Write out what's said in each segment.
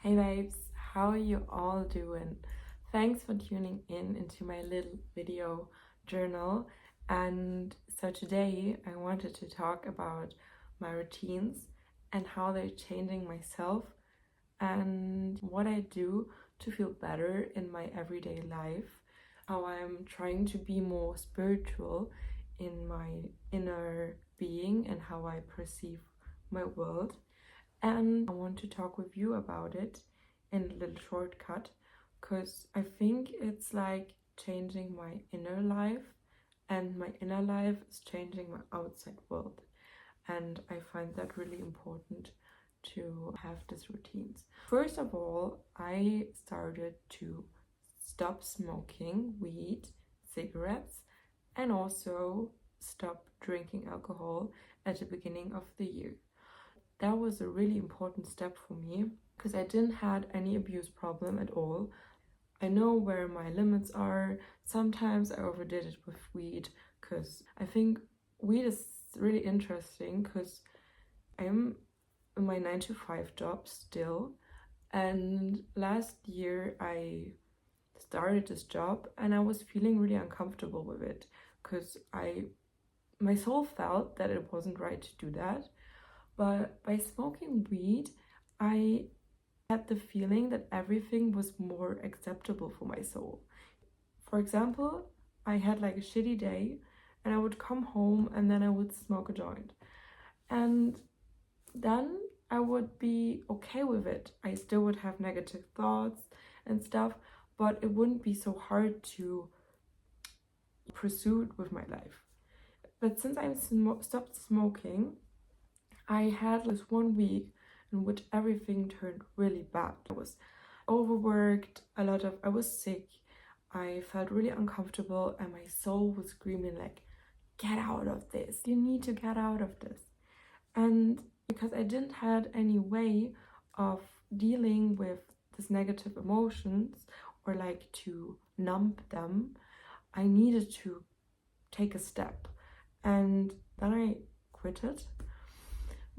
Hey babes, how are you all doing? Thanks for tuning in into my little video journal. And so today I wanted to talk about my routines and how they're changing myself and what I do to feel better in my everyday life, how I'm trying to be more spiritual in my inner being and how I perceive my world. And I want to talk with you about it in a little shortcut because I think it's like changing my inner life, and my inner life is changing my outside world. And I find that really important to have these routines. First of all, I started to stop smoking weed, cigarettes, and also stop drinking alcohol at the beginning of the year. That was a really important step for me because I didn't had any abuse problem at all. I know where my limits are. Sometimes I overdid it with weed because I think weed is really interesting because I'm in my 9 to 5 job still, and last year I started this job and I was feeling really uncomfortable with it because my soul felt that it wasn't right to do that. But by smoking weed, I had the feeling that everything was more acceptable for my soul. For example, I had like a shitty day and I would come home and then I would smoke a joint. And then I would be okay with it. I still would have negative thoughts and stuff, but it wouldn't be so hard to pursue it with my life. But since I stopped smoking, I had this 1 week in which everything turned really bad. I was overworked, I was sick, I felt really uncomfortable, and my soul was screaming like, get out of this, you need to get out of this. And because I didn't had any way of dealing with these negative emotions or like to numb them, I needed to take a step. And then I quit it,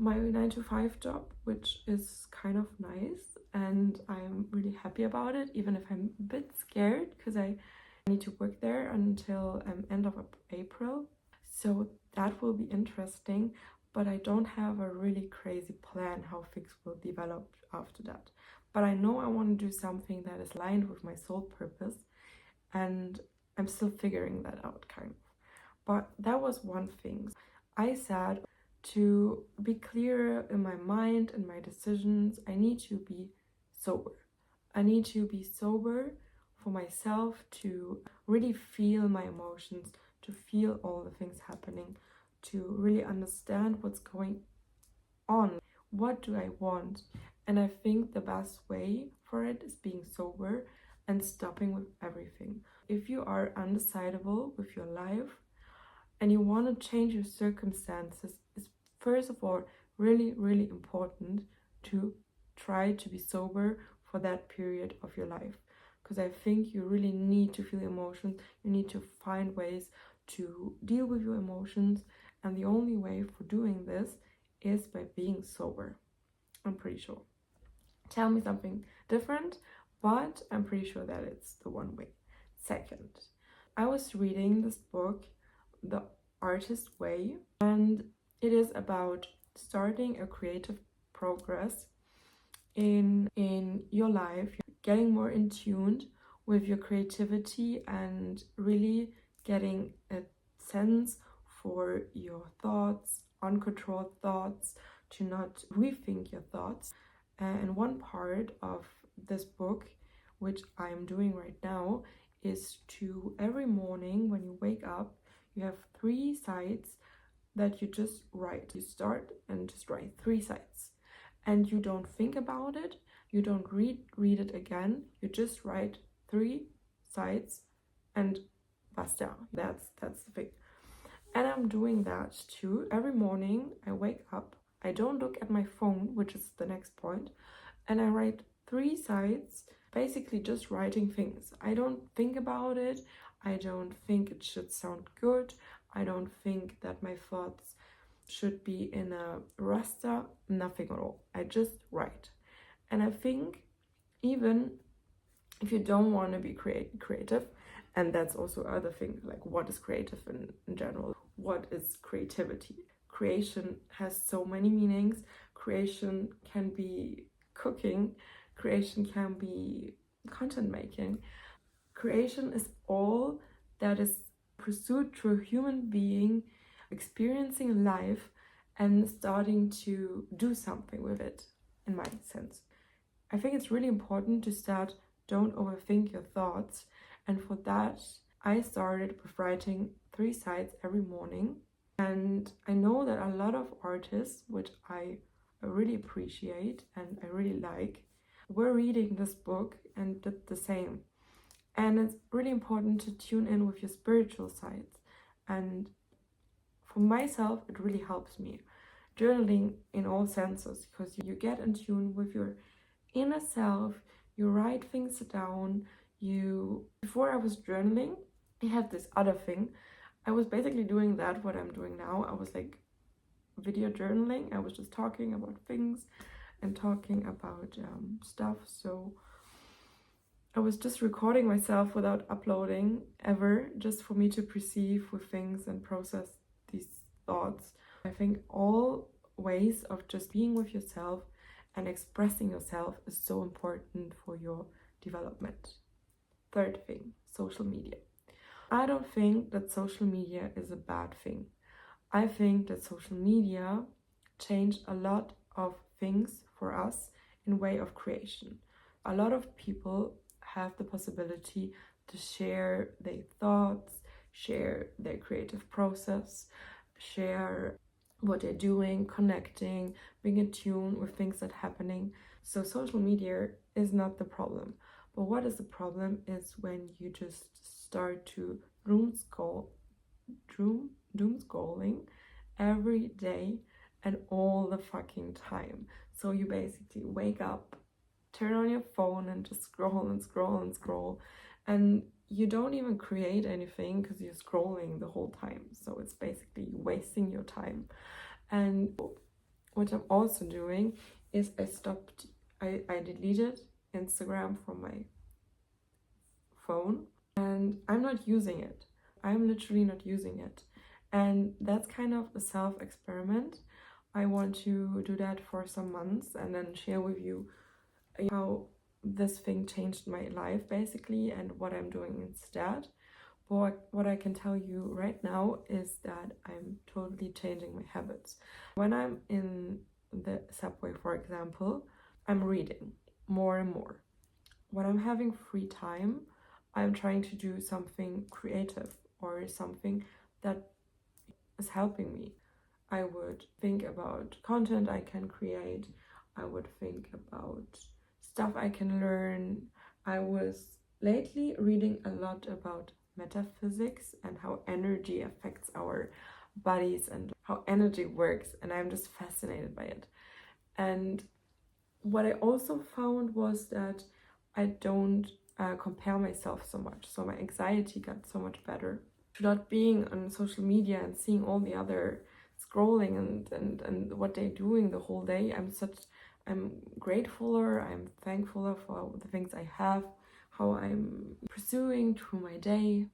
my 9 to 5 job, which is kind of nice, and I'm really happy about it, even if I'm a bit scared because I need to work there until end of April. So that will be interesting, but I don't have a really crazy plan how things will develop after that. But I know I want to do something that is aligned with my soul purpose, and I'm still figuring that out kind of. But that was one thing. I said, to be clearer in my mind and my decisions, I need to be sober. I need to be sober for myself to really feel my emotions, to feel all the things happening, to really understand what's going on. What do I want? And I think the best way for it is being sober and stopping with everything. If you are undecidable with your life and you want to change your circumstances, it's first of all really important to try to be sober for that period of your life, because I think you really need to feel emotions. You need to find ways to deal with your emotions, and the only way for doing this is by being sober. I'm pretty sure. Tell me something different, but I'm pretty sure that it's the one way. Second, I was reading this book, The Artist Way, and it is about starting a creative progress in your life, getting more in tune with your creativity and really getting a sense for your thoughts, uncontrolled thoughts, to not rethink your thoughts. And one part of this book, which I'm doing right now, is to every morning when you wake up, you have 3 sides that you just write. You start and just write 3 sides, and you don't think about it, you don't read it again, you just write 3 sides and basta. That's the thing. And I'm doing that too. Every morning I wake up, I don't look at my phone, which is the next point, and I write 3 sides, basically just writing things. I don't think about it, I don't think it should sound good, I don't think that my thoughts should be in a raster, nothing at all. I just write. And I think even if you don't want to be creative. And that's also other thing, like what is creative in general, what is creativity. Creation has so many meanings. Creation can be cooking, creation can be content making. Creation is all that is pursued through a human being experiencing life and starting to do something with it, in my sense. I think it's really important to start, don't overthink your thoughts. And for that, I started with writing 3 sides every morning. And I know that a lot of artists, which I really appreciate and I really like, were reading this book and did the same. And it's really important to tune in with your spiritual sides. And for myself, it really helps me. Journaling in all senses, because you get in tune with your inner self, you write things down. Before I was journaling, I had this other thing. I was basically doing that, what I'm doing now. I was like video journaling. I was just talking about things and talking about stuff. So I was just recording myself without uploading ever, just for me to perceive with things and process these thoughts. I think all ways of just being with yourself and expressing yourself is so important for your development. Third thing, social media. I don't think that social media is a bad thing. I think that social media changed a lot of things for us in way of creation. A lot of people have the possibility to share their thoughts, share their creative process, share what they're doing, connecting, being in tune with things that are happening. So social media is not the problem. But what is the problem is when you just start to doom scrolling every day and all the fucking time. So you basically wake up, turn on your phone and just scroll and scroll and scroll, and you don't even create anything because you're scrolling the whole time. So it's basically wasting your time. And what I'm also doing is I deleted Instagram from my phone, and I'm not using it. I'm literally not using it. And that's kind of a self-experiment. I want to do that for some months and then share with you how this thing changed my life basically and what I'm doing instead. But what I can tell you right now is that I'm totally changing my habits. When I'm in the subway, for example, I'm reading more and more. When I'm having free time, I'm trying to do something creative or something that is helping me. I would think about content I can create. I would think about stuff I can learn. I was lately reading a lot about metaphysics and how energy affects our bodies and how energy works, and I'm just fascinated by it. And what I also found was that I don't compare myself so much, so my anxiety got so much better. Not being on social media and seeing all the other scrolling and what they're doing the whole day, I'm gratefuler, I'm thankfuler for the things I have, how I'm pursuing through my day.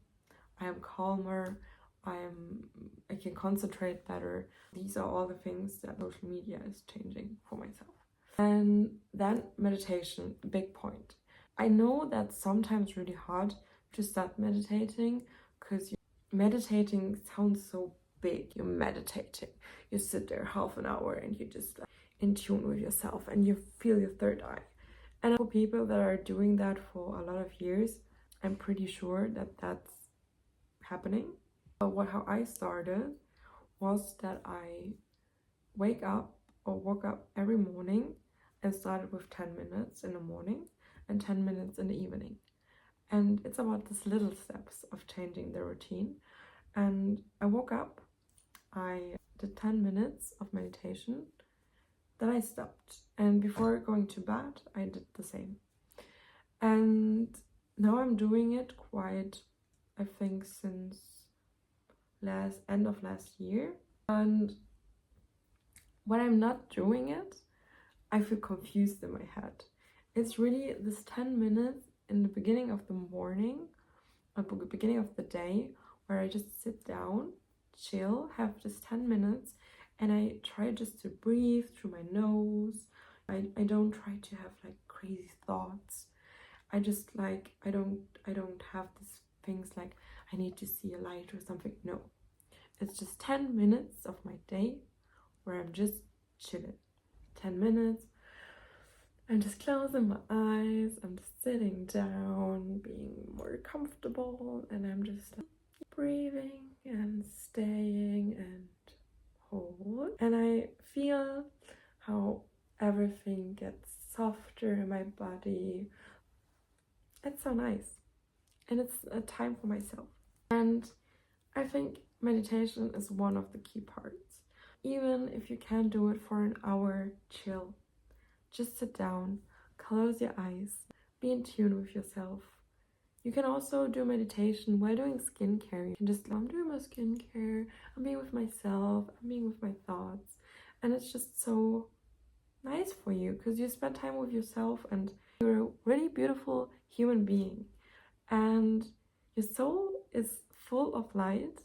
I'm calmer, I can concentrate better. These are all the things that social media is changing for myself. And then meditation, big point. I know that's sometimes really hard to start meditating because meditating sounds so big. You're meditating, you sit there half an hour and you just in tune with yourself and you feel your third eye. And for people that are doing that for a lot of years, I'm pretty sure that that's happening. But how I started was that I woke up every morning and started with 10 minutes in the morning and 10 minutes in the evening. And it's about these little steps of changing the routine. And I woke up, I did 10 minutes of meditation, then I stopped. And before going to bed, I did the same. And now I'm doing it quite, I think, since end of last year. And when I'm not doing it, I feel confused in my head. It's really this 10 minutes in the beginning of the morning, at the beginning of the day, where I just sit down, chill, have just 10 minutes, and I try just to breathe through my nose. I don't try to have like crazy thoughts. I just like I don't have these things like I need to see a light or something. No. It's just 10 minutes of my day where I'm just chilling. 10 minutes. I'm just closing my eyes. I'm just sitting down, being more comfortable, and I'm just breathing and staying and hold. And I feel how everything gets softer in my body. It's so nice. And it's a time for myself. And I think meditation is one of the key parts. Even if you can't do it for an hour, chill. Just sit down, close your eyes, be in tune with yourself. You can also do meditation while doing skincare. You can just, I'm doing my skincare, I'm being with myself, I'm being with my thoughts. And it's just so nice for you because you spend time with yourself and you're a really beautiful human being. And your soul is full of light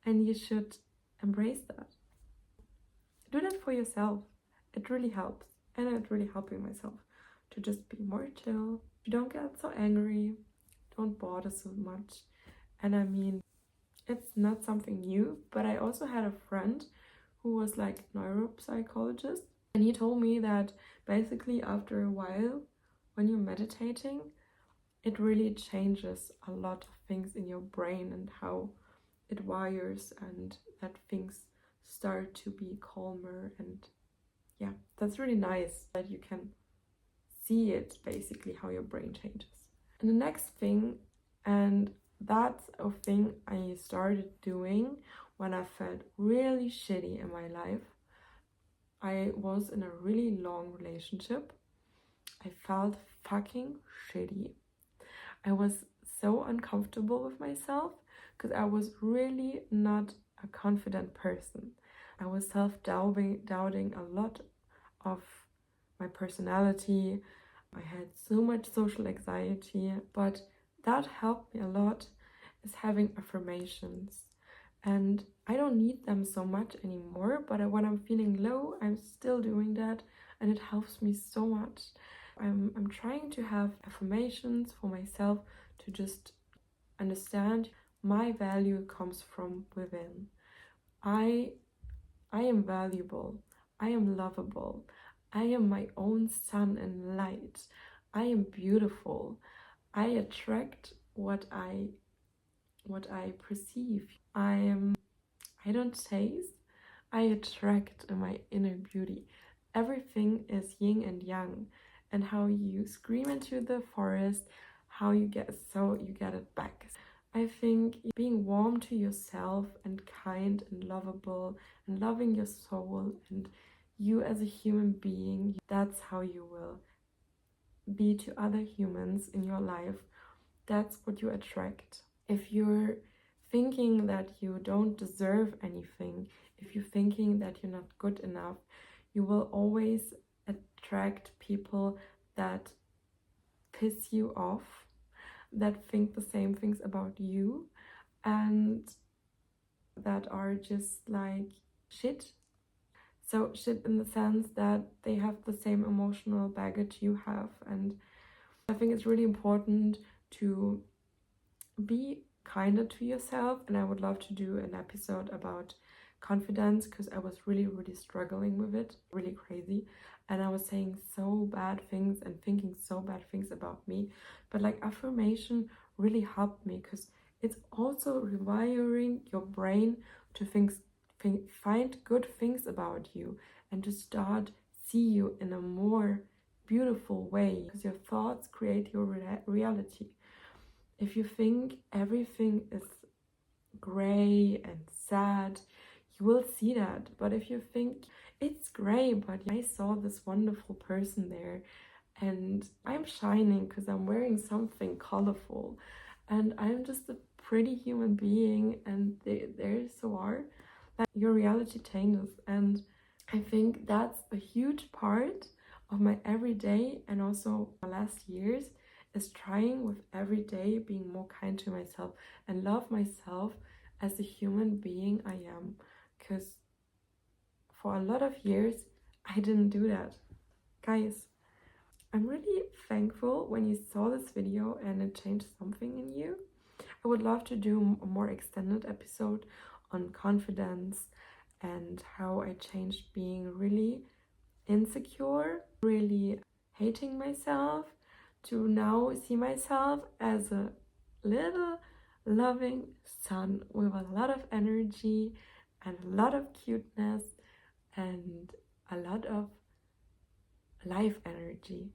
and you should embrace that. Do that for yourself. It really helps. And it's really helping myself to just be more chill. You don't get so angry. Don't bother so much. And I mean, it's not something new, but I also had a friend who was like neuropsychologist. And he told me that basically after a while, when you're meditating, it really changes a lot of things in your brain and how it wires, and that things start to be calmer. And yeah, that's really nice that you can see it, basically how your brain changes. And the next thing, and that's a thing I started doing when I felt really shitty in my life. I was in a really long relationship. I felt fucking shitty. I was so uncomfortable with myself because I was really not a confident person. I was doubting a lot of my personality. I had so much social anxiety, but that helped me a lot is having affirmations. And I don't need them so much anymore, but when I'm feeling low, I'm still doing that, and it helps me so much. I'm trying to have affirmations for myself to just understand my value comes from within. I am valuable. I am lovable. I am my own sun and light. I am beautiful. I attract what I perceive. I don't chase. I attract my inner beauty. Everything is yin and yang, and how you scream into the forest, how you get it back. I think being warm to yourself and kind and lovable and loving your soul and you as a human being, that's how you will be to other humans in your life. That's what you attract. If you're thinking that you don't deserve anything, if you're thinking that you're not good enough, you will always attract people that piss you off, that think the same things about you, and that are just like shit. So shit in the sense that they have the same emotional baggage you have. And I think it's really important to be kinder to yourself. And I would love to do an episode about confidence because I was really struggling with it, really crazy, and I was saying so bad things and thinking so bad things about me. But like affirmation really helped me because it's also rewiring your brain to find good things about you and to start see you in a more beautiful way, because your thoughts create your reality. If you think everything is gray and sad, you will see that. But if you think it's gray, but I saw this wonderful person there and I'm shining because I'm wearing something colorful and I'm just a pretty human being, and there so are, that your reality changes. And I think that's a huge part of my everyday and also my last years is trying with every day being more kind to myself and love myself as a human being I am. Because for a lot of years, I didn't do that. Guys, I'm really thankful when you saw this video and it changed something in you. I would love to do a more extended episode on confidence and how I changed being really insecure, really hating myself, to now see myself as a little loving son with a lot of energy and a lot of cuteness and a lot of life energy.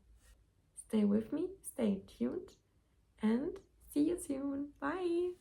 Stay with me, stay tuned, and see you soon. Bye!